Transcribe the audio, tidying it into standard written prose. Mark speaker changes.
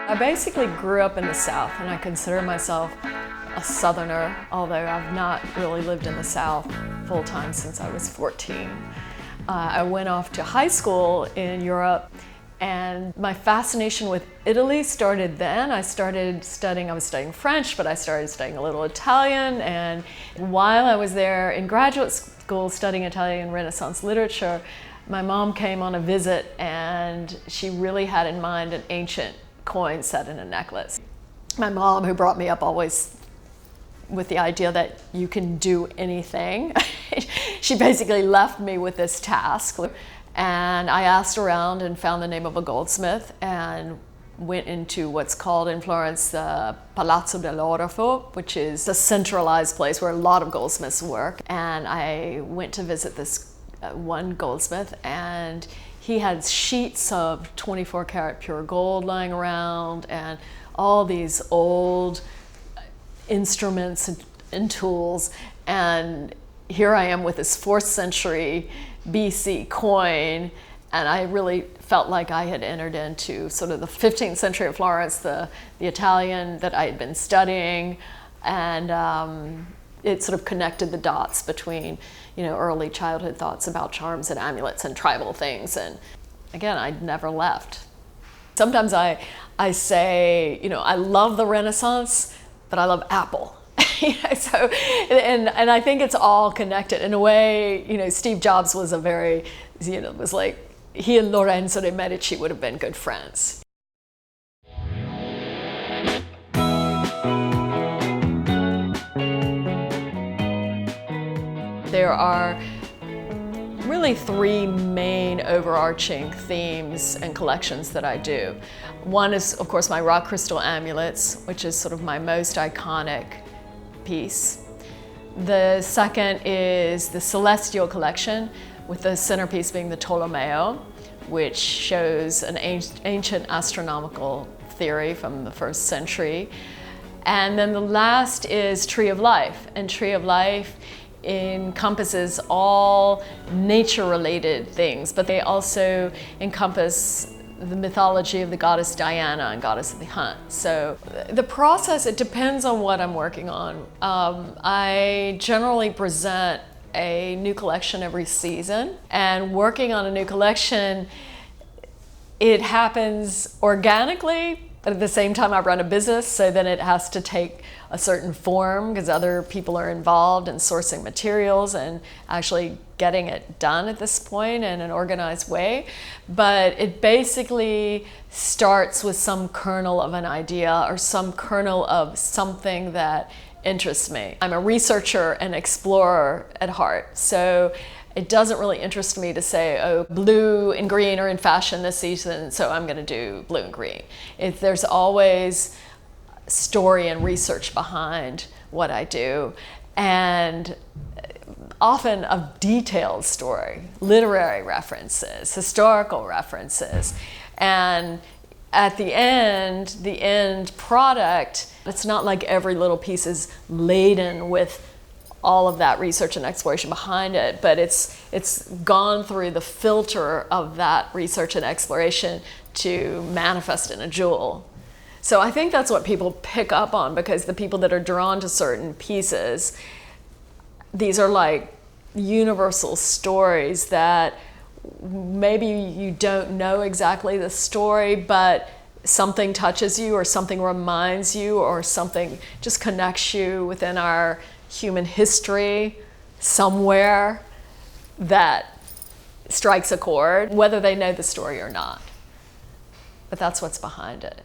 Speaker 1: I basically grew up in the South, and I consider myself a Southerner, although I've not really lived in the South full-time since I was 14. I went off to high school in Europe, and my fascination with Italy started then. I was studying French, but I started studying a little Italian, and while I was there in graduate school studying Italian Renaissance literature, my mom came on a visit, and she really had in mind an ancient coin set in a necklace. My mom, who brought me up always with the idea that you can do anything, she basically left me with this task. And I asked around and found the name of a goldsmith and went into what's called in Florence the Palazzo dell'Orafo, which is a centralized place where a lot of goldsmiths work. And I went to visit this one goldsmith, and he had sheets of 24 karat pure gold lying around and all these old instruments and tools. And here I am with this 4th century BC coin, and I really felt like I had entered into sort of the 15th century of Florence, the Italian that I had been studying, and it sort of connected the dots between, early childhood thoughts about charms and amulets and tribal things. And again, I'd never left. Sometimes I say, I love the Renaissance, but I love Apple. So, and I think it's all connected in a way. Steve Jobs was was like, he and Lorenzo de' Medici would have been good friends. There are really 3 main overarching themes and collections that I do. One is, of course, my rock crystal amulets, which is sort of my most iconic piece. The second is the celestial collection, with the centerpiece being the Tolomeo, which shows an ancient astronomical theory from the 1st century. And then the last is Tree of Life, and Tree of Life encompasses all nature-related things, but they also encompass the mythology of the goddess Diana and goddess of the hunt. So the process, it depends on what I'm working on. I generally present a new collection every season, and working on a new collection, it happens organically. But at the same time, I run a business, so then it has to take a certain form because other people are involved in sourcing materials and actually getting it done at this point in an organized way. But it basically starts with some kernel of an idea or some kernel of something that interests me. I'm a researcher and explorer at heart, so it doesn't really interest me to say, oh, blue and green are in fashion this season, so I'm going to do blue and green. There's always story and research behind what I do, and often a detailed story, literary references, historical references, and at the end product, it's not like every little piece is laden with all of that research and exploration behind it, but it's gone through the filter of that research and exploration to manifest in a jewel. So I think that's what people pick up on, because the people that are drawn to certain pieces, these are like universal stories that maybe you don't know exactly the story, but something touches you or something reminds you or something just connects you within our human history somewhere that strikes a chord, whether they know the story or not. But that's what's behind it.